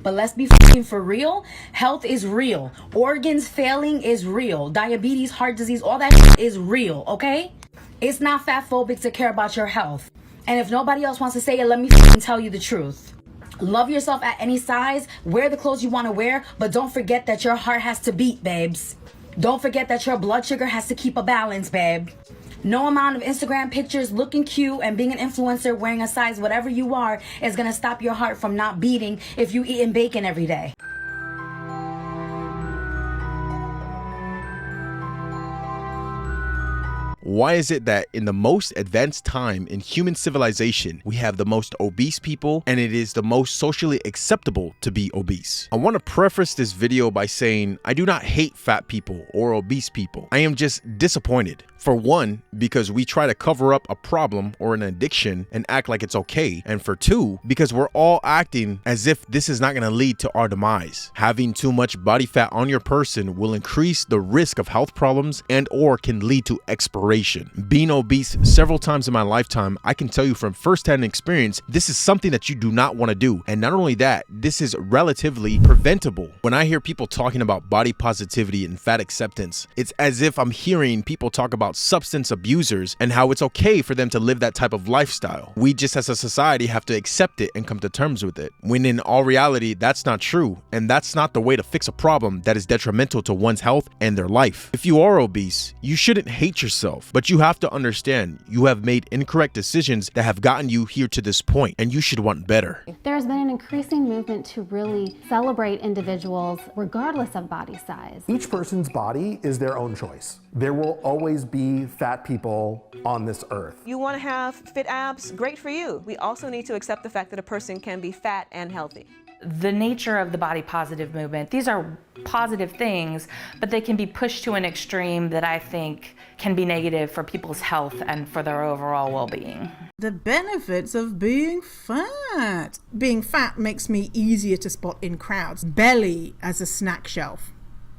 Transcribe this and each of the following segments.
But let's be f***ing for real. Health is real. Organs failing is real. Diabetes, heart disease, all that shit is real, okay? It's not fat phobic to care about your health. And if nobody else wants to say it, let me f***ing tell you the truth. Love yourself at any size. Wear the clothes you want to wear. But don't forget that your heart has to beat, babes. Don't forget that your blood sugar has to keep a balance, babe. No amount of Instagram pictures looking cute and being an influencer wearing a size whatever you are is going to stop your heart from not beating if you eating bacon every day. Why is it that in the most advanced time in human civilization, we have the most obese people and it is the most socially acceptable to be obese? I want to preface this video by saying I do not hate fat people or obese people. I am just disappointed. For one, because we try to cover up a problem or an addiction and act like it's okay. And for two, because we're all acting as if this is not going to lead to our demise. Having too much body fat on your person will increase the risk of health problems and or can lead to expiration. Being obese several times in my lifetime, I can tell you from firsthand experience, this is something that you do not want to do. And not only that, this is relatively preventable. When I hear people talking about body positivity and fat acceptance, it's as if I'm hearing people talk about substance abusers and how it's okay for them to live that type of lifestyle. We just as a society have to accept it and come to terms with it. When in all reality, that's not true. And that's not the way to fix a problem that is detrimental to one's health and their life. If you are obese, you shouldn't hate yourself, but you have to understand you have made incorrect decisions that have gotten you here to this point, and you should want better. There's been an increasing movement to really celebrate individuals regardless of body size. Each person's body is their own choice. There will always be fat people on this earth. You want to have fit abs? Great for you. We also need to accept the fact that a person can be fat and healthy. The nature of the body positive movement, these are positive things, but they can be pushed to an extreme that I think can be negative for people's health and for their overall well-being. The benefits of being fat. Being fat makes me easier to spot in crowds. Belly as a snack shelf.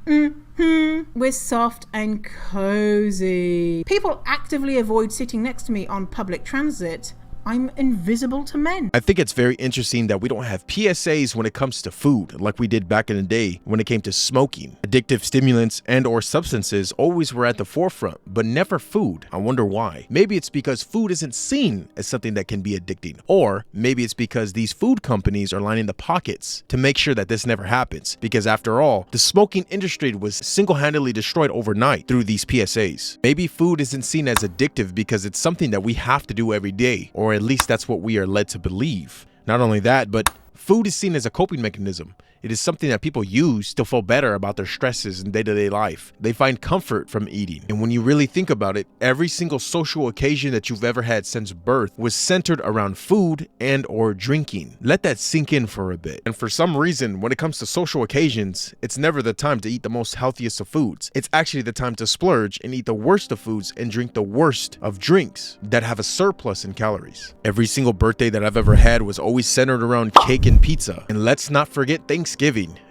We're soft and cozy. People actively avoid sitting next to me on public transit. I'm invisible to men. I think it's very interesting that we don't have PSAs when it comes to food like we did back in the day when it came to smoking. Addictive stimulants and or substances always were at the forefront, but never food. I wonder why. Maybe it's because food isn't seen as something that can be addicting. Or maybe it's because these food companies are lining the pockets to make sure that this never happens. Because after all, the smoking industry was single-handedly destroyed overnight through these PSAs. Maybe food isn't seen as addictive because it's something that we have to do every day, or at least that's what we are led to believe. Not only that, but food is seen as a coping mechanism. It is something that people use to feel better about their stresses in day-to-day life. They find comfort from eating. And when you really think about it, every single social occasion that you've ever had since birth was centered around food and or drinking. Let that sink in for a bit. And for some reason, when it comes to social occasions, it's never the time to eat the most healthiest of foods. It's actually the time to splurge and eat the worst of foods and drink the worst of drinks that have a surplus in calories. Every single birthday that I've ever had was always centered around cake and pizza. And let's not forget Thanksgiving.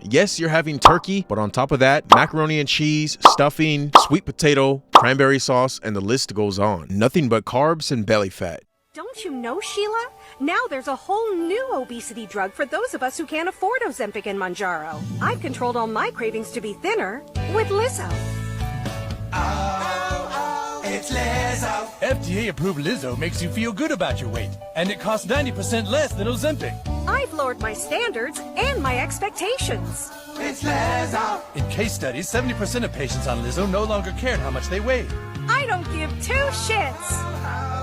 Yes, you're having turkey, but on top of that, macaroni and cheese, stuffing, sweet potato, cranberry sauce, and the list goes on. Nothing but carbs and belly fat. Don't you know, Sheila? Now there's a whole new obesity drug for those of us who can't afford Ozempic and Mounjaro. I've controlled all my cravings to be thinner with Lizzo. It's Lizzo. FDA-approved Lizzo makes you feel good about your weight, and it costs 90% less than Ozempic. I've lowered my standards and my expectations. It's Lizzo. In case studies, 70% of patients on Lizzo no longer cared how much they weighed. I don't give two shits.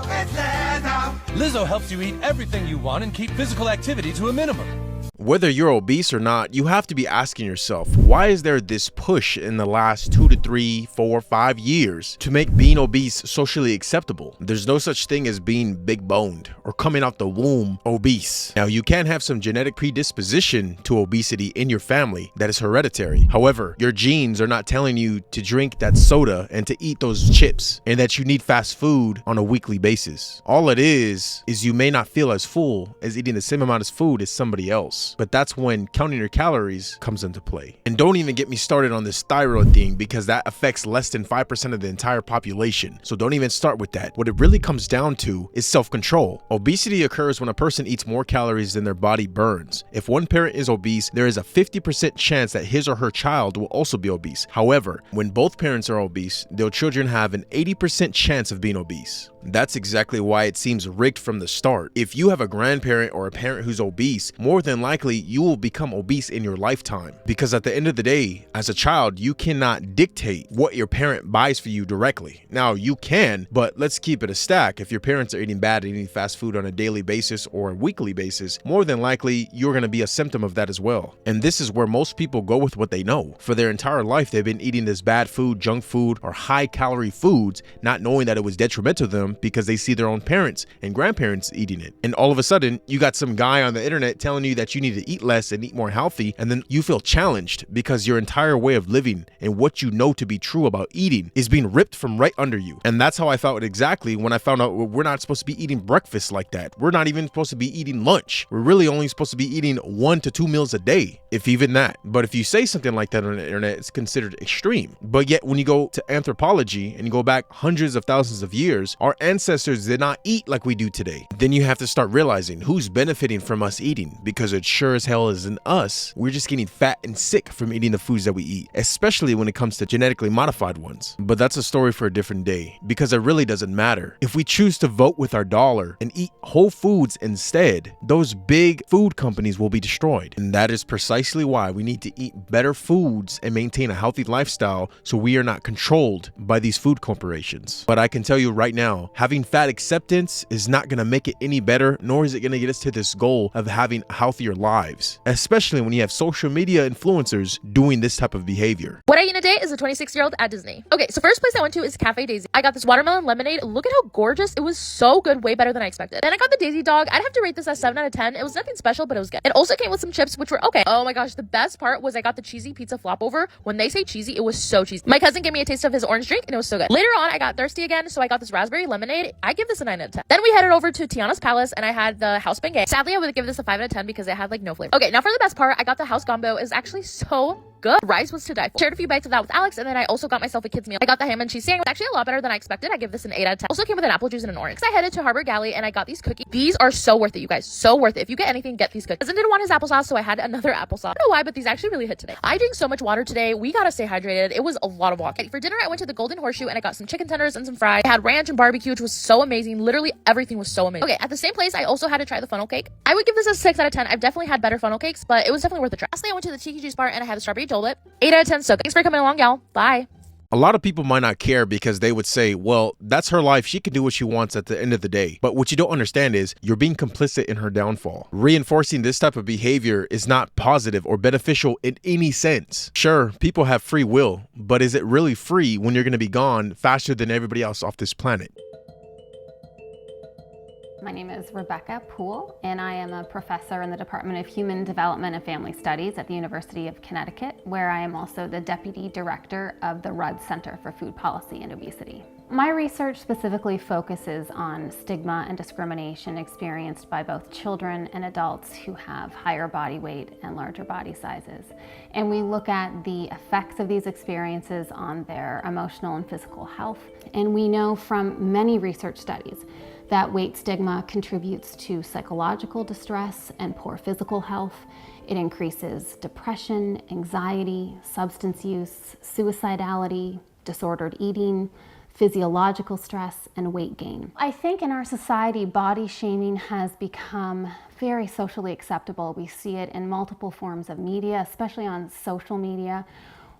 It's Lizzo. Lizzo helps you eat everything you want and keep physical activity to a minimum. Whether you're obese or not, you have to be asking yourself, why is there this push in the last 2 to 3, 4, 5 years to make being obese socially acceptable? There's no such thing as being big boned or coming out the womb obese. Now, you can have some genetic predisposition to obesity in your family that is hereditary. However, your genes are not telling you to drink that soda and to eat those chips and that you need fast food on a weekly basis. All it is you may not feel as full as eating the same amount of food as somebody else. pounds. But that's when counting your calories comes into play. And don't even get me started on this thyroid thing, because that affects less than 5% of the entire population. So don't even start with that. What it really comes down to is self-control. Obesity occurs when a person eats more calories than their body burns. If one parent is obese, there is a 50% chance that his or her child will also be obese. However, when both parents are obese, their children have an 80% chance of being obese. That's exactly why it seems rigged from the start. If you have a grandparent or a parent who's obese, more than likely you will become obese in your lifetime. Because at the end of the day, as a child, you cannot dictate what your parent buys for you directly. Now, you can, but let's keep it a stack. If your parents are eating bad and eating fast food on a daily basis or a weekly basis, more than likely you're going to be a symptom of that as well. And this is where most people go with what they know. For their entire life, they've been eating this bad food, junk food, or high-calorie foods, not knowing that it was detrimental to them because they see their own parents and grandparents eating it. And all of a sudden, you got some guy on the internet telling you that you need to eat less and eat more healthy, and then you feel challenged because your entire way of living and what you know to be true about eating is being ripped from right under you. And that's how I felt exactly when I found out we're not supposed to be eating breakfast like that. We're not even supposed to be eating lunch. We're really only supposed to be eating 1 to 2 meals a day, if even that. But if you say something like that on the internet, it's considered extreme. But yet when you go to anthropology and you go back hundreds of thousands of years, our ancestors did not eat like we do today. Then you have to start realizing who's benefiting from us eating, because it sure as hell isn't us. We're just getting fat and sick from eating the foods that we eat, especially when it comes to genetically modified ones. But that's a story for a different day, because it really doesn't matter. If we choose to vote with our dollar and eat whole foods instead, those big food companies will be destroyed. And that is precisely why we need to eat better foods and maintain a healthy lifestyle so we are not controlled by these food corporations. But I can tell you right now, having fat acceptance is not going to make it any better, nor is it going to get us to this goal of having healthier lives, especially when you have social media influencers doing this type of behavior. What I eat in a day is a 26-year-old at Disney. Okay, so first place I went to is Cafe Daisy. I got this watermelon lemonade. Look at how gorgeous. It was so good, way better than I expected. Then I got the Daisy Dog. I'd have to rate this as 7 out of 10. It was nothing special, but it was good. It also came with some chips, which were okay. Oh my gosh, the best part was I got the cheesy pizza flop over. When they say cheesy, it was so cheesy. My cousin gave me a taste of his orange drink, and it was so good. Later on, I got thirsty again, so I got this raspberry lemonade. I give this a 9 out of 10. Then we headed over to Tiana's Palace, and I had the house bengay. Sadly, I would give this a 5 out of 10 because it had like no flavor. Okay, now for the best part, I got the house gumbo. It was actually so good. Rice was to die for. Shared a few bites of that with Alex, and then I also got myself a kid's meal. I got the ham and cheese sandwich. Actually a lot better than I expected. I give this an 8 out of 10. Also came with an apple juice and an orange. So I headed to Harbor Galley and I got these cookies. These are so worth it, you guys. So worth it. If you get anything, get these cookies. Cousin didn't want his applesauce, so I had another applesauce. I don't know why, but these actually really hit today. I drink so much water today. We gotta stay hydrated. It was a lot of walking. For dinner, I went to the Golden Horseshoe and I got some chicken tenders and some fries. I had ranch and barbecue, which was so amazing. Literally everything was so amazing. Okay, at the same place, I also had to try the funnel cake. I would give this a 6 out of 10. I've definitely had better funnel cakes, but it was definitely worth a try. Lastly, I went to the Tiki Juice Bar and I had the strawberry Dole Whip. 8 out of 10. So thanks for coming along, y'all. Bye. A lot of people might not care because they would say, well, that's her life. She can do what she wants at the end of the day. But what you don't understand is you're being complicit in her downfall. Reinforcing this type of behavior is not positive or beneficial in any sense. Sure, people have free will, but is it really free when you're going to be gone faster than everybody else off this planet? My name is Rebecca Poole, and I am a professor in the Department of Human Development and Family Studies at the University of Connecticut, where I am also the Deputy Director of the Rudd Center for Food Policy and Obesity. My research specifically focuses on stigma and discrimination experienced by both children and adults who have higher body weight and larger body sizes. And we look at the effects of these experiences on their emotional and physical health. And we know from many research studies that weight stigma contributes to psychological distress and poor physical health. It increases depression, anxiety, substance use, suicidality, disordered eating, physiological stress, and weight gain. I think in our society, body shaming has become very socially acceptable. We see it in multiple forms of media, especially on social media,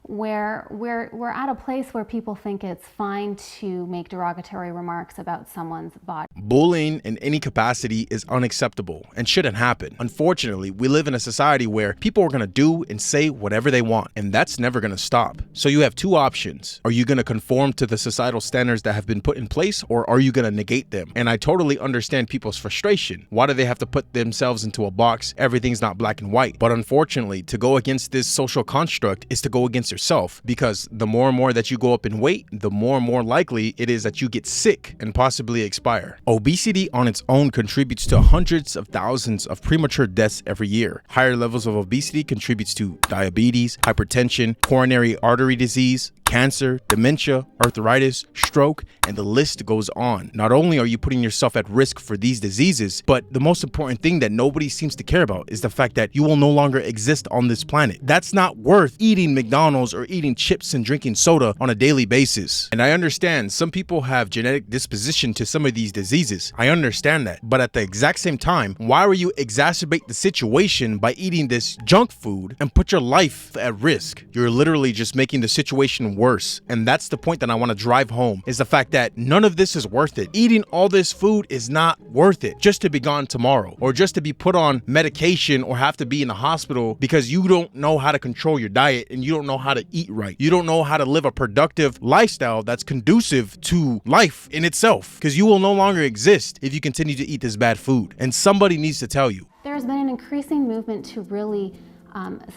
where we're at a place where people think it's fine to make derogatory remarks about someone's body. Bullying in any capacity is unacceptable and shouldn't happen. Unfortunately, we live in a society where people are going to do and say whatever they want, and that's never going to stop. So you have two options. Are you going to conform to the societal standards that have been put in place, or are you going to negate them? And I totally understand people's frustration. Why do they have to put themselves into a box? Everything's not black and white. But unfortunately, to go against this social construct is to go against yourself, because the more and more that you go up in weight, the more and more likely it is that you get sick and possibly expire. Obesity on its own contributes to hundreds of thousands of premature deaths every year. Higher levels of obesity contributes to diabetes, hypertension, coronary artery disease, cancer, dementia, arthritis, stroke, and the list goes on. Not only are you putting yourself at risk for these diseases, but the most important thing that nobody seems to care about is the fact that you will no longer exist on this planet. That's not worth eating McDonald's or eating chips and drinking soda on a daily basis. And I understand some people have genetic disposition to some of these diseases. I understand that. But at the exact same time, why will you exacerbate the situation by eating this junk food and put your life at risk? You're literally just making the situation worse. And that's the point that I want to drive home, is the fact that none of this is worth it. Eating all this food is not worth it just to be gone tomorrow, or just to be put on medication or have to be in the hospital because you don't know how to control your diet and you don't know how to eat right. You don't know how to live a productive lifestyle that's conducive to life in itself, because you will no longer exist if you continue to eat this bad food. And somebody needs to tell you. There's been an increasing movement to really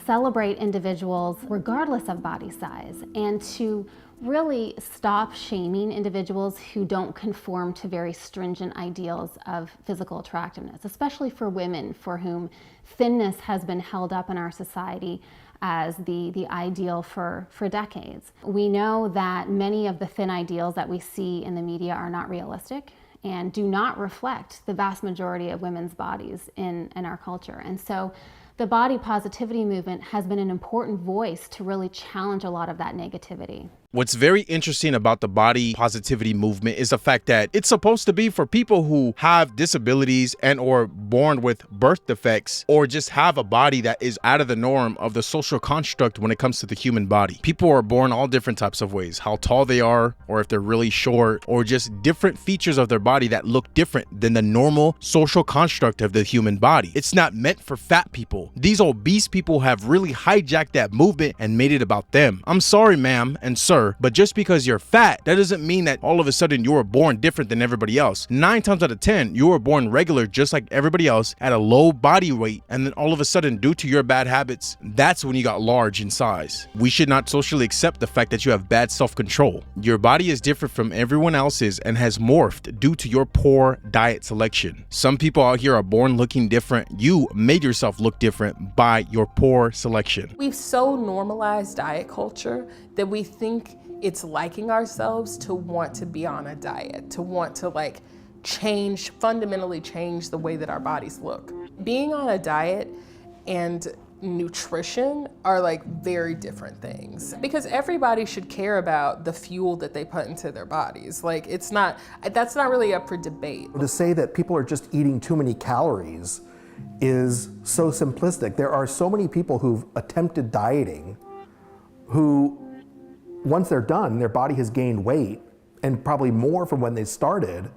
celebrate individuals regardless of body size, and to really stop shaming individuals who don't conform to very stringent ideals of physical attractiveness, especially for women for whom thinness has been held up in our society as the ideal for decades. We know that many of the thin ideals that we see in the media are not realistic and do not reflect the vast majority of women's bodies in our culture. And so the body positivity movement has been an important voice to really challenge a lot of that negativity. What's very interesting about the body positivity movement is the fact that it's supposed to be for people who have disabilities and or born with birth defects, or just have a body that is out of the norm of the social construct when it comes to the human body. People are born all different types of ways, how tall they are, or if they're really short, or just different features of their body that look different than the normal social construct of the human body. It's not meant for fat people. These obese people have really hijacked that movement and made it about them. I'm sorry, ma'am and sir, but just because you're fat, that doesn't mean that all of a sudden you were born different than everybody else. 9 times out of 10, you were born regular just like everybody else at a low body weight, and then all of a sudden, due to your bad habits, that's when you got large in size. We should not socially accept the fact that you have bad self-control. Your body is different from everyone else's and has morphed due to your poor diet selection. Some people out here are born looking different. You made yourself look different by your poor selection. We've so normalized diet culture that we think it's liking ourselves to want to be on a diet, to want to like fundamentally change the way that our bodies look. Being on a diet and nutrition are like very different things, because everybody should care about the fuel that they put into their bodies. Like that's not really up for debate. To say that people are just eating too many calories is so simplistic. There are so many people who've attempted dieting who, once they're done, their body has gained weight, and probably more from when they started.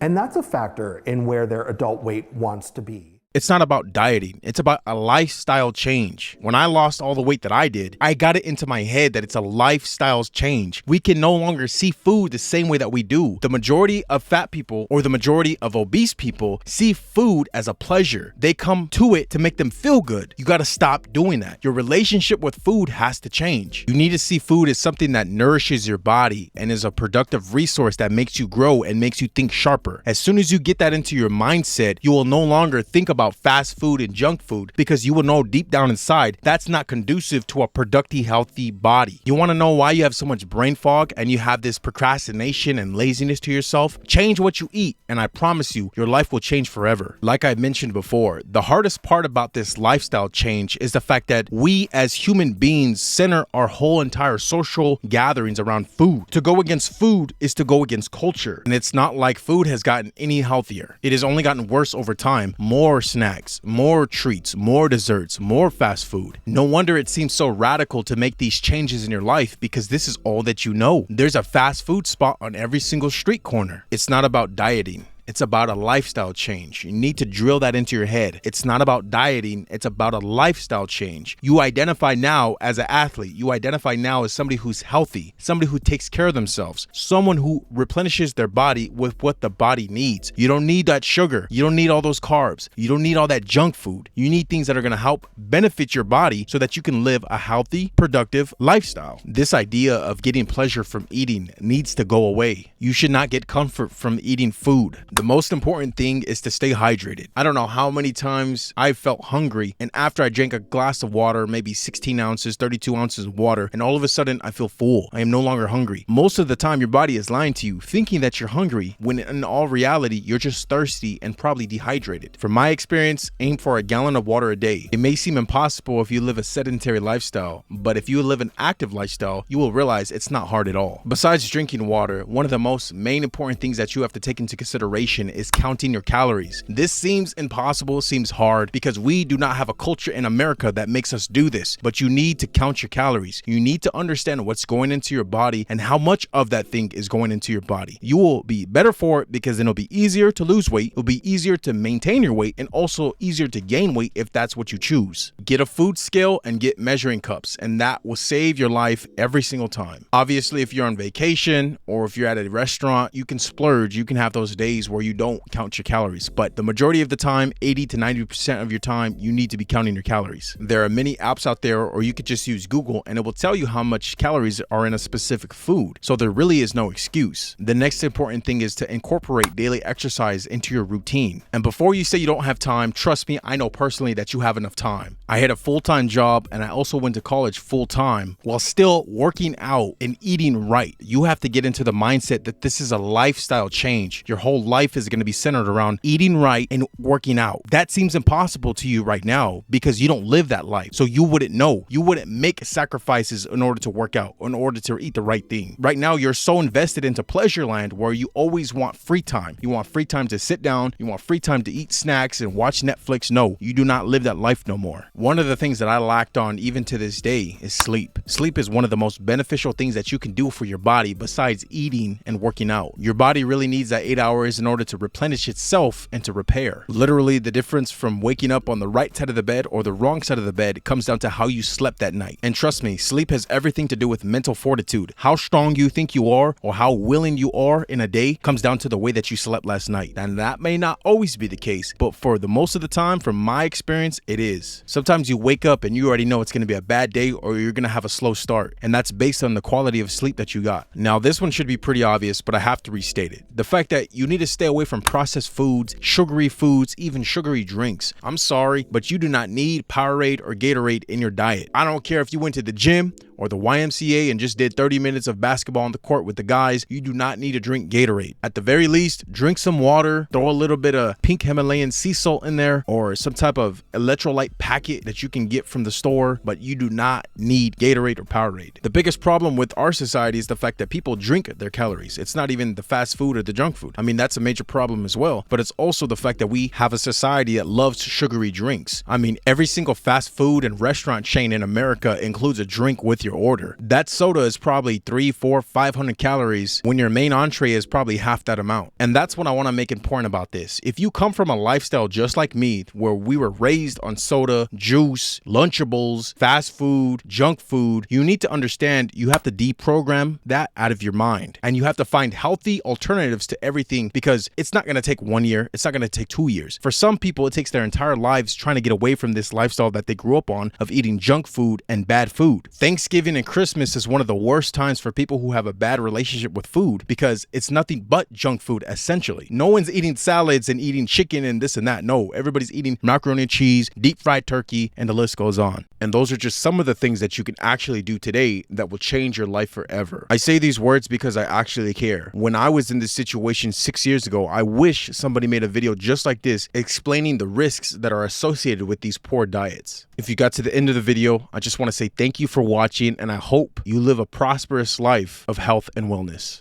And that's a factor in where their adult weight wants to be. It's not about dieting. It's about a lifestyle change. When I lost all the weight that I did, I got it into my head that it's a lifestyle change. We can no longer see food the same way that we do. The majority of fat people, or the majority of obese people, see food as a pleasure. They come to it to make them feel good. You got to stop doing that. Your relationship with food has to change. You need to see food as something that nourishes your body and is a productive resource that makes you grow and makes you think sharper. As soon as you get that into your mindset, you will no longer think about fast food and junk food, because you will know deep down inside that's not conducive to a productive, healthy body. You want to know why you have so much brain fog and you have this procrastination and laziness to yourself? Change what you eat, and I promise you, your life will change forever. Like I mentioned before, the hardest part about this lifestyle change is the fact that we as human beings center our whole entire social gatherings around food. To go against food is to go against culture, and it's not like food has gotten any healthier. It has only gotten worse over time. More snacks, more treats, more desserts, more fast food. No wonder it seems so radical to make these changes in your life, because this is all that you know. There's a fast food spot on every single street corner. It's not about dieting. It's about a lifestyle change. You need to drill that into your head. It's not about dieting. It's about a lifestyle change. You identify now as an athlete. You identify now as somebody who's healthy, somebody who takes care of themselves, someone who replenishes their body with what the body needs. You don't need that sugar. You don't need all those carbs. You don't need all that junk food. You need things that are going to help benefit your body so that you can live a healthy, productive lifestyle. This idea of getting pleasure from eating needs to go away. You should not get comfort from eating food. The most important thing is to stay hydrated. I don't know how many times I've felt hungry, and after I drank a glass of water, maybe 16 ounces, 32 ounces of water, and all of a sudden I feel full. I am no longer hungry. Most of the time your body is lying to you, thinking that you're hungry, when in all reality you're just thirsty and probably dehydrated. From my experience, aim for a gallon of water a day. It may seem impossible if you live a sedentary lifestyle, but if you live an active lifestyle, you will realize it's not hard at all. Besides drinking water, one of the most main important things that you have to take into consideration is counting your calories. This seems impossible, seems hard, because we do not have a culture in America that makes us do this, but you need to count your calories. You need to understand what's going into your body and how much of that thing is going into your body. You will be better for it because then it'll be easier to lose weight, it'll be easier to maintain your weight, and also easier to gain weight if that's what you choose. Get a food scale and get measuring cups, and that will save your life every single time. Obviously, if you're on vacation or if you're at a restaurant, you can splurge. You can have those days where you don't count your calories, but the majority of the time, 80 to 90% of your time, you need to be counting your calories. There are many apps out there, or you could just use Google and it will tell you how much calories are in a specific food. So there really is no excuse. The next important thing is to incorporate daily exercise into your routine. And before you say you don't have time, trust me, I know personally that you have enough time. I had a full-time job and I also went to college full-time while still working out and eating right. You have to get into the mindset that this is a lifestyle change. Your whole life is going to be centered around eating right and working out. That seems impossible to you right now because you don't live that life. So you wouldn't know. You wouldn't make sacrifices in order to work out, in order to eat the right thing. Right now, you're so invested into pleasure land where you always want free time. You want free time to sit down. You want free time to eat snacks and watch Netflix. No, you do not live that life no more. One of the things that I lacked on even to this day is sleep. Sleep is one of the most beneficial things that you can do for your body besides eating and working out. Your body really needs that 8 hours in order to replenish itself and to repair. Literally, the difference from waking up on the right side of the bed or the wrong side of the bed comes down to how you slept that night. And trust me, sleep has everything to do with mental fortitude. How strong you think you are or how willing you are in a day comes down to the way that you slept last night. And that may not always be the case, but for the most of the time, from my experience, it is. Sometimes you wake up and you already know it's going to be a bad day or you're going to have a slow start. And that's based on the quality of sleep that you got. Now, this one should be pretty obvious, but I have to restate it. The fact that you need to stay away from processed foods, sugary foods, even sugary drinks. I'm sorry, but you do not need Powerade or Gatorade in your diet. I don't care if you went to the gym or the YMCA and just did 30 minutes of basketball on the court with the guys, you do not need to drink Gatorade. At the very least, drink some water, throw a little bit of pink Himalayan sea salt in there or some type of electrolyte packet that you can get from the store, but you do not need Gatorade or Powerade. The biggest problem with our society is the fact that people drink their calories. It's not even the fast food or the junk food. I mean, that's a major problem as well, but it's also the fact that we have a society that loves sugary drinks. I mean, every single fast food and restaurant chain in America includes a drink with your order. That soda is probably 300, 400, 500 calories when your main entree is probably half that amount. And that's what I want to make important about this. If you come from a lifestyle just like me, where we were raised on soda, juice, Lunchables, fast food, junk food, you need to understand you have to deprogram that out of your mind. And you have to find healthy alternatives to everything because it's not going to take 1 year. It's not going to take 2 years. For some people, it takes their entire lives trying to get away from this lifestyle that they grew up on of eating junk food and bad food. Thanksgiving and Christmas is one of the worst times for people who have a bad relationship with food because it's nothing but junk food essentially. No one's eating salads and eating chicken and this and that. No, everybody's eating macaroni and cheese, deep fried turkey, and the list goes on. And those are just some of the things that you can actually do today that will change your life forever. I say these words because I actually care. When I was in this situation 6 years ago, I wish somebody made a video just like this explaining the risks that are associated with these poor diets. If you got to the end of the video, I just want to say thank you for watching and I hope you live a prosperous life of health and wellness.